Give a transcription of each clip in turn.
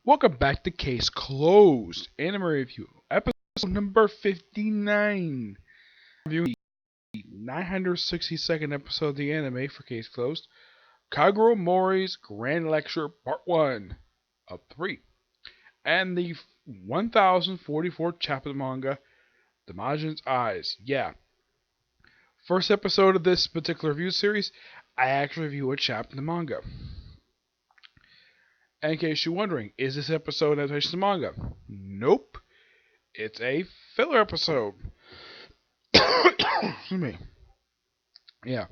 Welcome back to Case Closed Anime Review, episode number 59. Reviewing the 962nd episode of the anime for Case Closed, Kogoro Mouri's Grand Lecture Part 1 of 3, and the 1044th chapter of the manga, The Meijin's Eyes. Yeah, first episode of this particular review series, I actually review a chapter of the manga. And in case you're wondering, is this episode an adaptation of the manga? Nope. It's a filler episode. Excuse me. Yeah.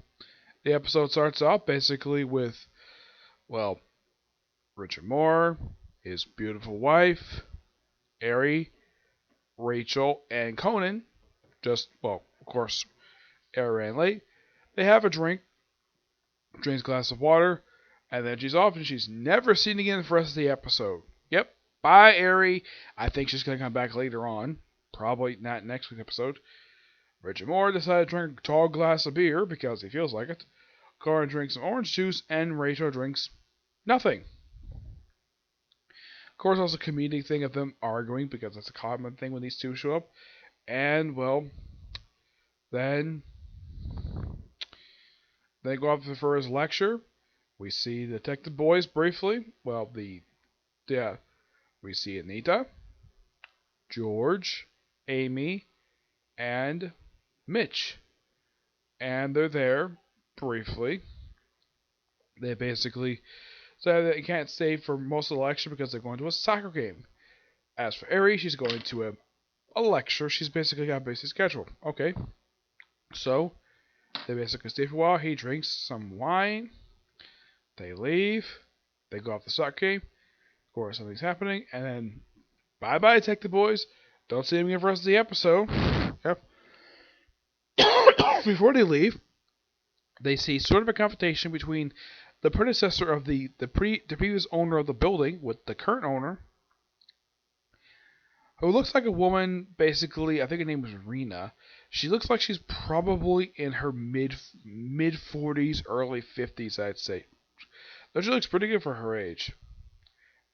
The episode starts off basically with, well, Richard Moore, his beautiful wife, Eri, Rachel, and Conan. Of course, Eri ran late. They have a drink, drinks a glass of water, and then she's off and she's never seen again for the rest of the episode. Yep. Bye, Eri. I think she's going to come back later on. Probably not next week's episode. Richard Moore decided to drink a tall glass of beer because he feels like it. Corin drinks some orange juice, and Rachel drinks nothing. Of course, also a comedic thing of them arguing because that's a common thing when these two show up. And, well, then they go up for his lecture. We see the detective boys briefly. Well, we see Anita, George, Amy, and Mitch. And they're there briefly. They basically say that they can't stay for most of the lecture because they're going to a soccer game. As for Eri, she's going to a lecture. She's basically got a busy schedule. Okay. So, they basically stay for a while. He drinks some wine. They leave. They go off the soccer game. Of course, something's happening. And then, bye-bye, Detective Boys. Don't see them again for the rest of the episode. Yep. Before they leave, they see sort of a confrontation between the predecessor of the previous owner of the building with the current owner, who looks like a woman, basically. I think her name was Rena. She looks like she's probably in her mid 40s, early 50s, I'd say. Though she looks pretty good for her age.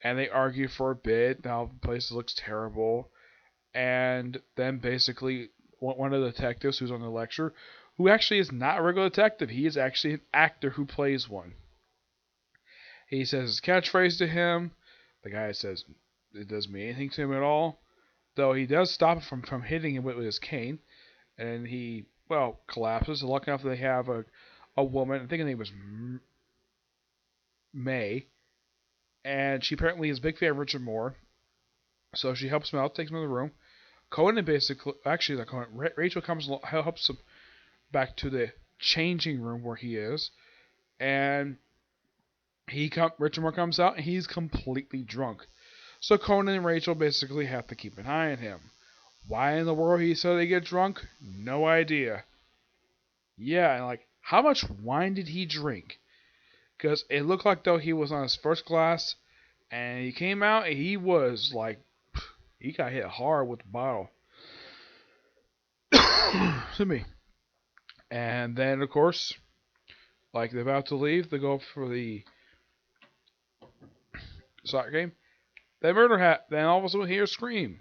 And they argue for a bit. Now the place looks terrible. And then basically one of the detectives who's on the lecture, who actually is not a regular detective. He is actually an actor who plays one. He says his catchphrase to him. The guy says it doesn't mean anything to him at all. Though he does stop him from hitting him with his cane. And he, collapses. Lucky enough they have a woman, I think her name was May. And she apparently is a big fan of Richard Moore. So she helps him out, takes him to the room. Conan basically, actually, not Conan, Rachel helps him back to the changing room where he is. And Richard Moore comes out and he's completely drunk. So Conan and Rachel basically have to keep an eye on him. Why in the world he said they get drunk? No idea. Yeah, and how much wine did he drink? Because it looked like though he was on his first glass, and he came out and he was he got hit hard with the bottle. To me. And then of course, they're about to leave, they go for the soccer game. They murder then all of a sudden we hear a scream.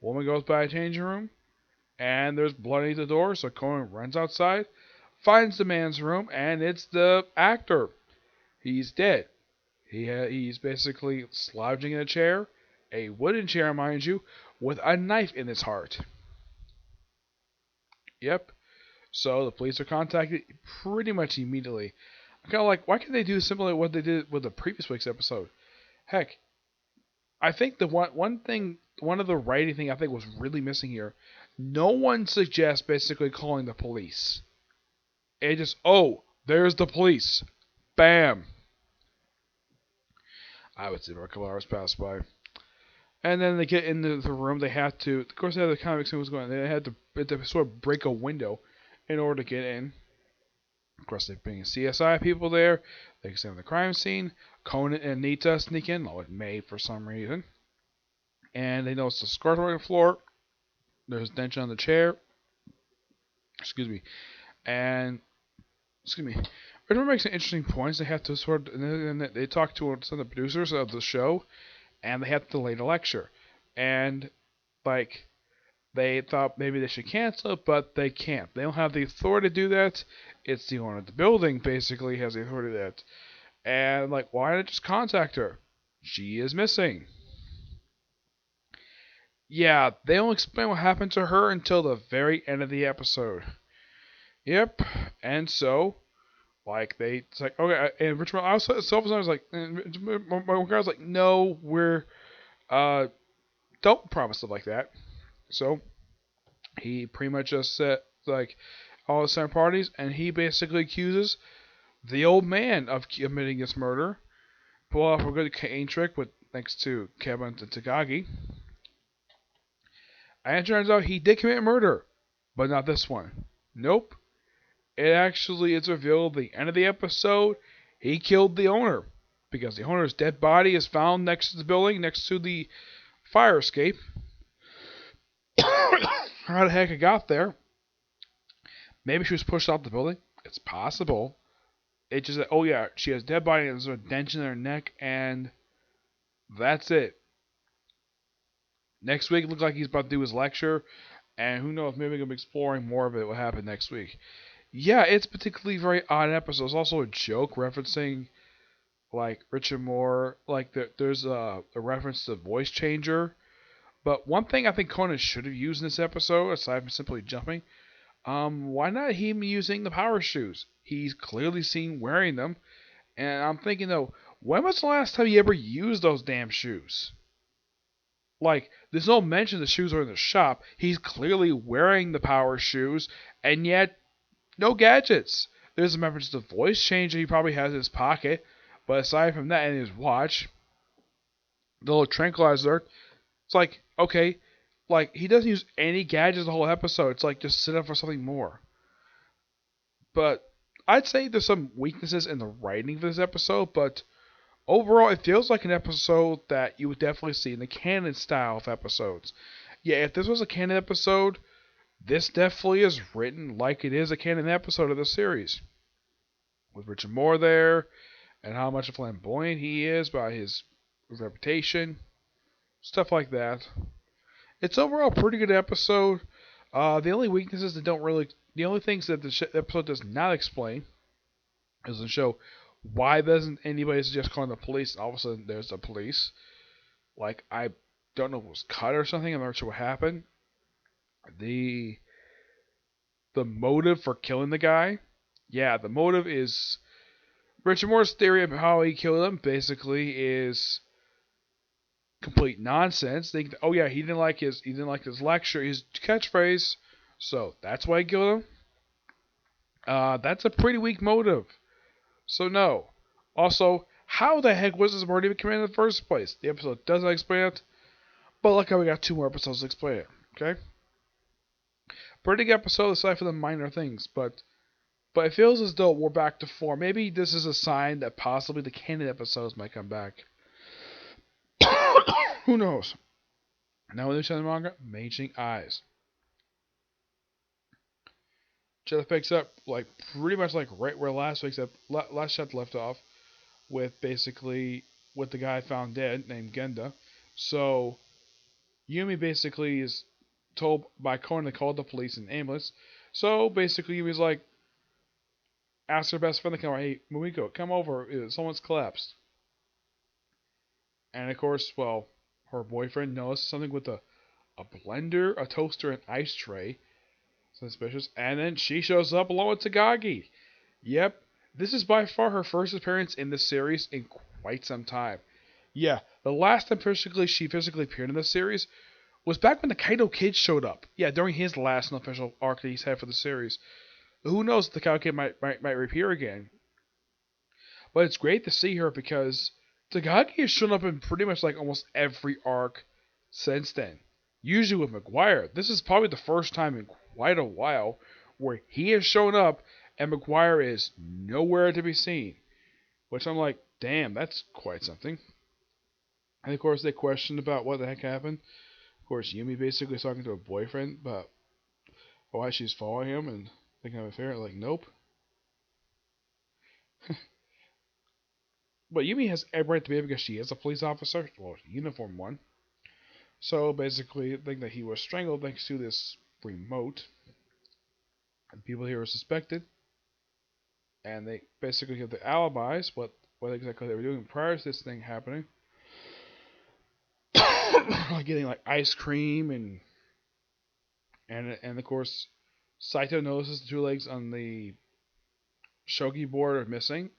Woman goes by a changing room, and there's blood underneath the door, so Conan runs outside, finds the man's room, and it's the actor. He's dead. He's basically slouching in a chair, a wooden chair, mind you, with a knife in his heart. Yep. So the police are contacted pretty much immediately. I'm kind of why can't they do similar to what they did with the previous week's episode? Heck, I think the one of the writing thing I think was really missing here. No one suggests basically calling the police. It just, there's the police. Bam. I would say a couple hours pass by. And then they get into the room. They have to, of course, they had the comic scene was going on. They had to sort of break a window in order to get in. Of course, they bring CSI people there. They examine the crime scene. Conan and Anita sneak in, along with May for some reason. And they notice the scars on the floor. There's dent on the chair. Excuse me. It makes some interesting points. They have to and they talk to some of the producers of the show, and they have to delay the lecture. And like they thought maybe they should cancel it, but they can't. They don't have the authority to do that. It's the owner of the building basically has the authority to do that. And like, why not just contact her? She is missing. Yeah, they don't explain what happened to her until the very end of the episode. Yep. And so, like, it's like, okay, and Richard, I was like, my guy was like, no, don't promise stuff like that. So, he pretty much just said, like, all the same parties, and he basically accuses the old man of committing this murder. Pull off a good cane trick with thanks to Kevin and Takagi. And it turns out he did commit murder, but not this one. Nope. It actually is revealed at the end of the episode he killed the owner because the owner's dead body is found next to the building, next to the fire escape. How the heck it got there? Maybe she was pushed off the building. It's possible. It just oh yeah, she has a dead body and there's a dent in her neck, and that's it. Next week it looks like he's about to do his lecture, and who knows, maybe we're gonna be exploring more of it. What happened next week? Yeah, it's particularly very odd episode. It's also a joke referencing like Richard Moore. Like there's a reference to voice changer. But one thing I think Conan should have used in this episode, aside from simply jumping, why not him using the power shoes? He's clearly seen wearing them, and I'm thinking though, when was the last time he ever used those damn shoes? Like, there's no mention the shoes are in the shop. He's clearly wearing the power shoes, and yet no gadgets. There's a reference to the voice changer he probably has in his pocket, but aside from that and his watch, the little tranquilizer, it's like, okay, like he doesn't use any gadgets the whole episode. It's like just sit up for something more. But I'd say there's some weaknesses in the writing for this episode, but overall it feels like an episode that you would definitely see in the canon style of episodes. Yeah, if this was a canon episode, this definitely is written like it is a canon episode of the series. With Richard Moore there, and how much flamboyant he is by his reputation, stuff like that. It's overall a pretty good episode. The only weaknesses that don't really, the only things that the episode does not explain is to show why doesn't anybody suggest calling the police, and all of a sudden there's the police. Like, I don't know if it was cut or something. I'm not sure what happened. The motive for killing the guy, yeah, the motive is Richard Moore's theory of how he killed him. Basically, is complete nonsense. They, oh yeah, he didn't like his lecture, his catchphrase, so that's why he killed him. That's a pretty weak motive. So no. Also, how the heck was this murder even committed in the first place? The episode doesn't explain it, but look how we got 2 more episodes to explain it. Okay. Pretty good episode aside from the minor things, but it feels as though we're back to form. Maybe this is a sign that possibly the canon episodes might come back. Who knows? Now with the manga, Meijin Eyes. Just picks up like pretty much like right where last chapter left off, with basically with the guy found dead named Genda. So Yumi basically is told by Conan to call the police and ambulance. So basically Yumi's like, asks her best friend to come over. Hey, Mumiko, come over. Someone's collapsed. And of course, well, her boyfriend notices something with a blender, a toaster, and ice tray. Suspicious. And then she shows up along with Takagi. Yep, this is by far her first appearance in the series in quite some time. Yeah, the last time she physically appeared in the series was back when the Kaito Kid showed up. Yeah, during his last unofficial arc that he's had for the series. Who knows if the Kaito Kid might reappear again. But it's great to see her because Takagi has shown up in pretty much like almost every arc since then. Usually with McGuire. This is probably the first time in quite a while where he has shown up and McGuire is nowhere to be seen. Which I'm like, damn, that's quite something. And of course they questioned about what the heck happened. Of course, Yumi basically is talking to her boyfriend about why she's following him and thinking of an affair. Like, nope. But Yumi has every right to be because she is a police officer, well, uniform one. So basically, I think that he was strangled thanks to this remote. And people here are suspected, and they basically have the alibis, what exactly they were doing prior to this thing happening. Like getting like ice cream and of course Saito notices the two legs on the shogi board are missing.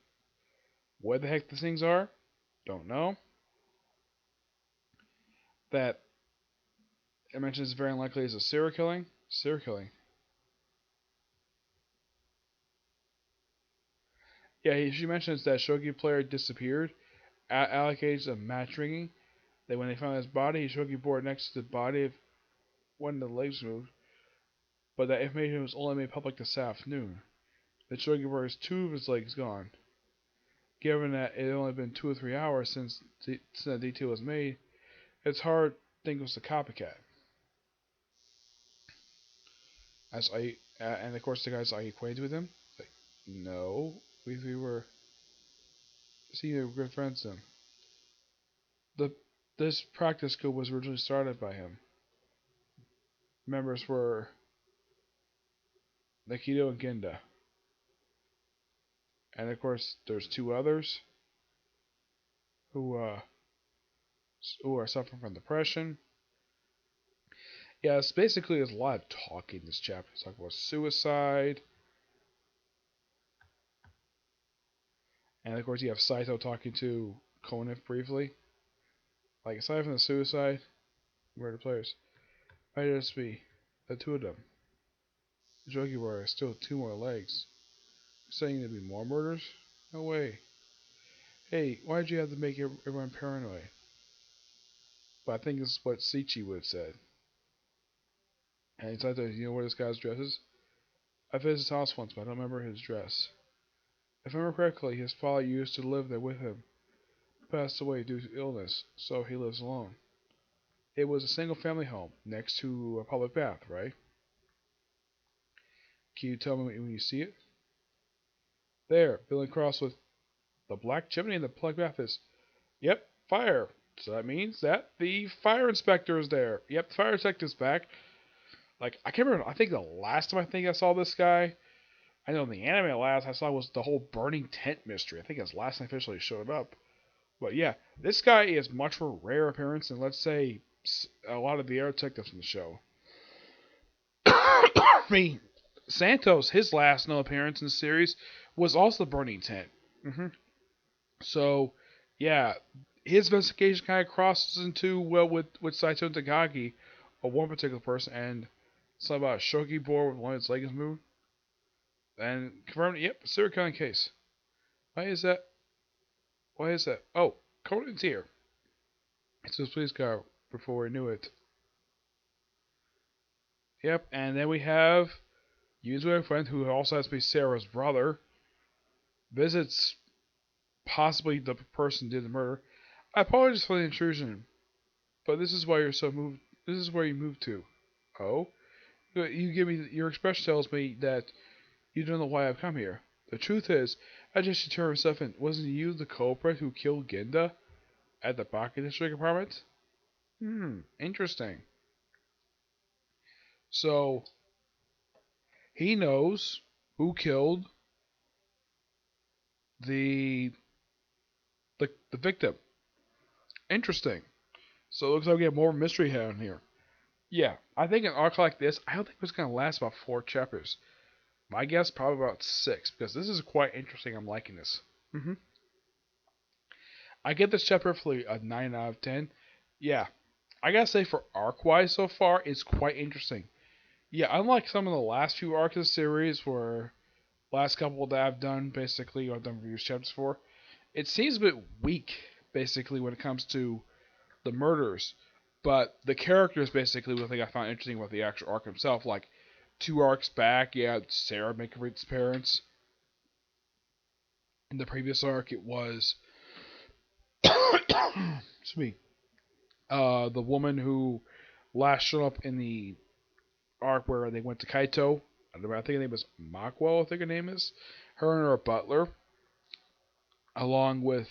What the heck the things are? Don't know. That it mentions very unlikely is a serial killing. Serial killing. Yeah, she mentions that shogi player disappeared. Allegations of match ringing. That when they found his body, his shogi board next to the body of one of the legs moved, but that information was only made public this afternoon. The shogi board has two of his legs gone. Given that it had only been 2 or 3 hours since that detail was made, it's hard to think it was a copycat. And of course the guys, are you acquainted with him? Like, no, we were senior good friends then. The this practice group was originally started by him. Members were Nakido and Genda, and of course there's two others who uh who are suffering from depression. Yeah, it's basically there's a lot of talking in this chapter. It's talking about suicide, and of course you have Saito talking to Konif briefly. Like aside from the suicide, murder players, might just be the two of them. The Jogi Warrior has still two more legs. You're saying there'd be more murders? No way. Hey, why'd you have to make everyone paranoid? But I think this is what Sichi would have said. And he said, you know where this guy's dress is? I visited his house once, but I don't remember his dress. If I remember correctly, his father used to live there with him. He passed away due to illness, so he lives alone. It was a single family home next to a public bath, right? Can you tell me when you see it? There, building across with the black chimney and the public bath is. Yep, fire. So that means that the fire inspector is there. Yep, the fire inspector's back. Like, I can't remember. I think the last time I saw this guy, I know in the anime last I saw was the whole burning tent mystery. I think it's last time officially showed up. But yeah, this guy is much more rare appearance than, let's say, a lot of the air detectives in the show. I mean, Santos, his last no appearance in the series was also the burning tent. So, yeah, his investigation kind of crosses into, well, with Saito and Takagi, or one particular person, and something about a shogi board with one of its legs moved. And confirmed, yep, serial killing case. Why is that? Why is that? Oh, Conan's here. It's his police car before we knew it. Yep, and then we have Yuzu's friend, who also has to be Sarah's brother, visits possibly the person who did the murder. I apologize for the intrusion, but this is why you're so moved. This is where you moved to. Oh, you give me your expression tells me that you don't know why I've come here. The truth is, I just determined myself in. Wasn't you the culprit who killed Genda at the Baki District apartment? Interesting. So he knows who killed the the victim. Interesting. So it looks like we have more mystery down here. Yeah, I think an arc like this, I don't think it's going to last about 4 chapters. My guess, probably about 6, because this is quite interesting. I'm liking this. I get this chapter for a 9 out of 10. Yeah, I gotta say for arc-wise so far, it's quite interesting. Yeah, unlike some of the last few arcs of the series, where last couple that I've done, basically, or I've done reviews chapters for, it seems a bit weak, basically, when it comes to the murders. But the characters, basically, the thing I found interesting about the actual arc himself, like 2 arcs back, yeah, Sarah making its appearance. In the previous arc, it was, excuse me, the woman who last showed up in the arc where they went to Kaito. I think her name was Makwell, I think her name is. Her and her butler, along with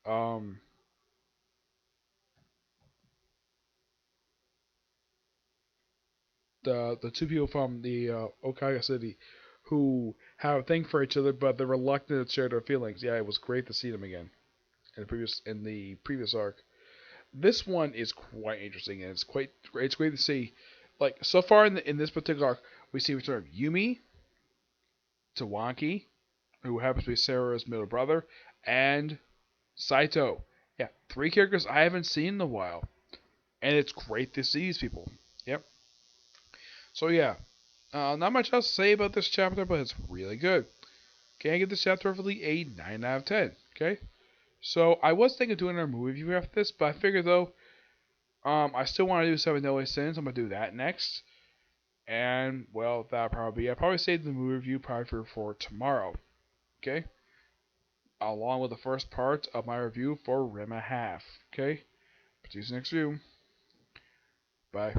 Um, the two people from the Okaya City who have a thing for each other, but they're reluctant to share their feelings. Yeah, it was great to see them again in the previous arc. This one is quite interesting, and it's great to see. Like so far in this particular arc, we see return of Yumi, Tawanki, who happens to be Sarah's middle brother, and Saito. Yeah, three characters I haven't seen in a while, and it's great to see these people. Yep. So yeah, not much else to say about this chapter, but it's really good. Okay, I give this chapter roughly a 9 out of 10. Okay, so I was thinking of doing another movie review after this, but I figured though, I still want to do Seven Deadly Sins. I'm gonna do that next, and well, that'll probably be. I'll probably save the movie review probably for tomorrow. Okay, along with the first part of my review for Rima Half. Okay, see you next review. Bye.